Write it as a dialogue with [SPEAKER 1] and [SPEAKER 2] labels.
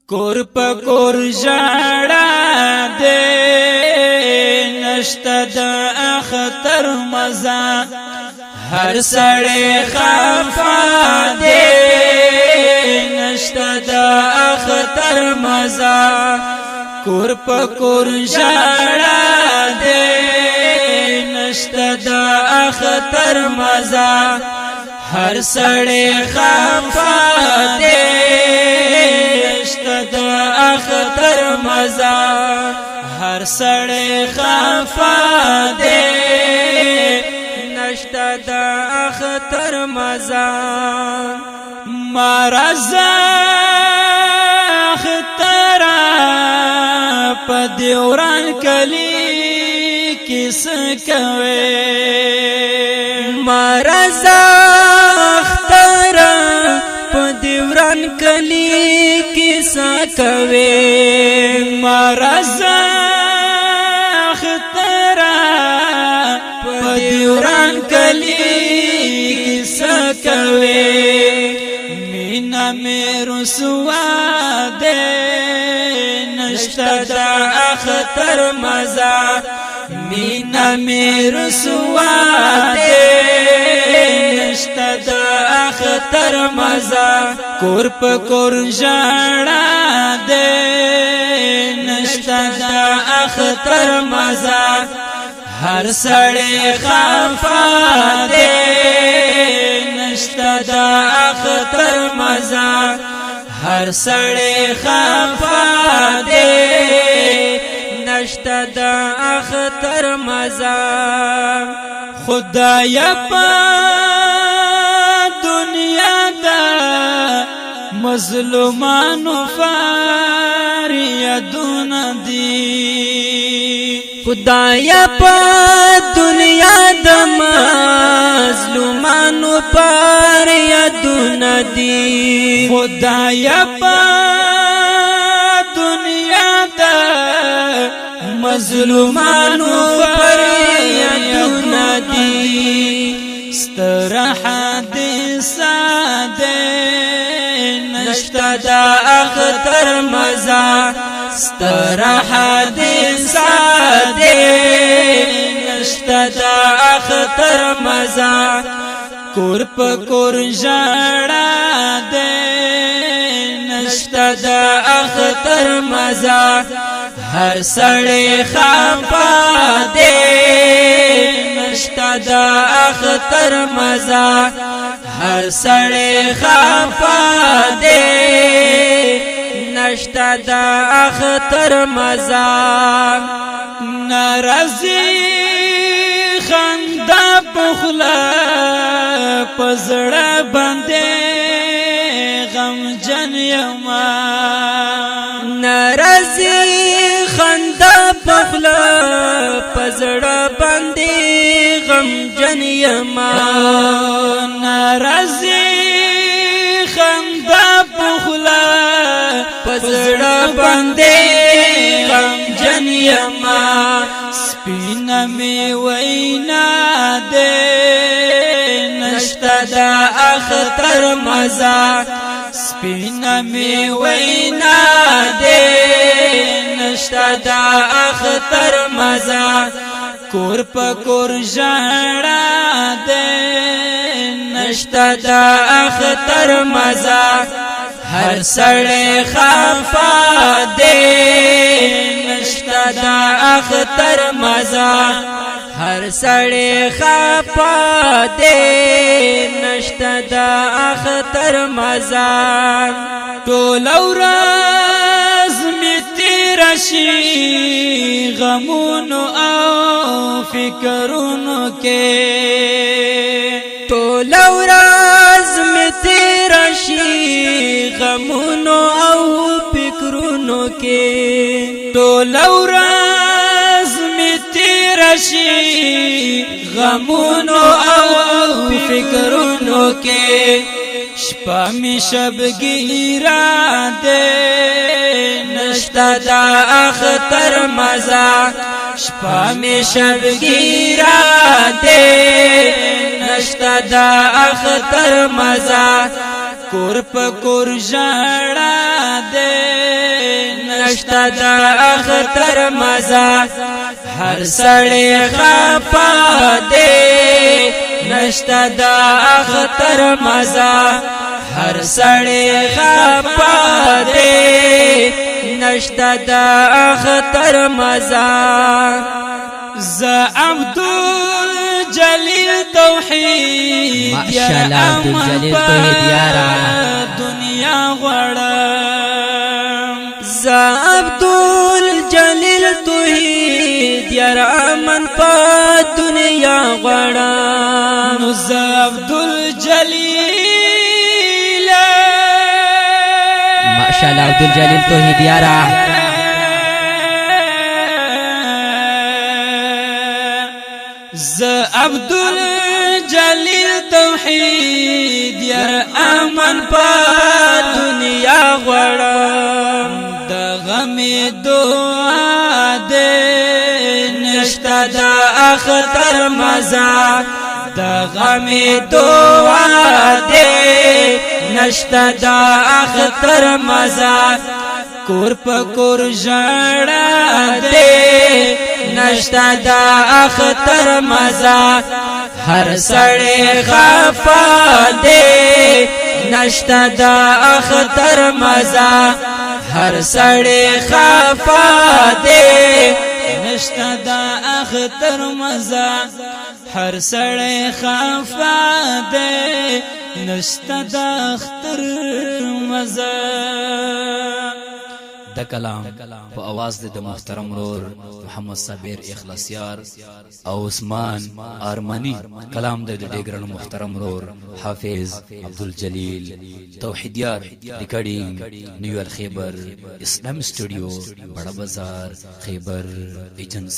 [SPEAKER 1] کور په کور ژړا دې نشته د اختر مزه هر سړی خفا دې نشته د اختر مزه کور په کور ژړا دې نشته د اختر مزه هر سړی خفا دې د اختر مزه هر سړی خفا دې نشته د اختر مزه مرزه اختر په دیوران کلی کیس کوي مرزه اختر په دیوران کلی کیسا کوي مرزا اخترا په دیوران کلی کیسا کوي مینا مې رسوا دې نشته د اختر مزه مینا مې رسوا دې نشته د اختر مزه کور په کور ژړا دې نشته د اختر مزه هر سړی خفا دې نشته د اختر مزه هر سړی خفا دې نشته د اختر مزه خدایا په مظلومانو فریادون دی خدایا په دنیا د مظلومانو فریادون دی خدایا په دنیا د مظلومانو فریادون دی ستر حدیث ده نشته د اختر مزه ستر حدیث ده نشته د اختر مزه کور په کور ژړا ده نشته د اختر مزه هر سړی خفا ده نشته د اختر مزه هر سړی خفا دې نشته د اختر مزه ناراضي خندا پخلا پزړه باندې غم جن یما ناراضي خندا پخلا پزړه باندې غم جن یما ناراضي خندا پخلا پزړه باندې غم جن یما سپینا می وینا دې نشته د اختر مزه سپینا می وینا دې نشته د اختر مزه کور په کور ژړا دې نشته د اختر مزه هر سړی خفا دې نشته د اختر مزه هر سړی خفا دې نشته د اختر مزه ټول ورځ می تیر شي غمونو او فکرونو کې ټول ورځ می تیر شي غمونو او فکرونو کې ټول ورځ می تیر شي غمونو او فکرونو کې شپه می شبګیرا دې نشته د اختر مزه شپه می شبګیرا دې نشته د اختر مزه کور په کور ژړا دے نشتا دا اختر مزا هر سړی خفا دے نشتا دا اختر مزا هر سړی خفا دے نشتا دا اختر مزا ز عبدالجلیل توحید
[SPEAKER 2] ماشاءاللہ عبدالجلیل توحید یارا
[SPEAKER 1] دنیا غړم ز عبدالجلیل توحید یارا من په دنیا غړم ز عبدالجلیل
[SPEAKER 2] ماشاءاللہ عبدالجلیل توحید یارا
[SPEAKER 1] ز عبدالجلیل توحید یار امن پا دنیا غړم د غم دعا دې نشتا د اختر مزا د غم دعا دې نشتا د اختر مزا کور پکور ژړا دے نشتا دا اختر مزا هر سړی خفا دے نشتا دا اختر مزا هر سړی خفا دے نشتا دا اختر مزا هر سړی خفا دے نشتا دا اختر مزا
[SPEAKER 2] د کلام په आवाज د محترم رور محمد صابر اخلاصیار او عثمان ارمنی کلام د ډیګرن محترم رور حافظ عبدالجلیل توحیدیار ریکارډینګ نیو خیبر اسلام سټوډیو بڑا بازار خیبر ایجنسی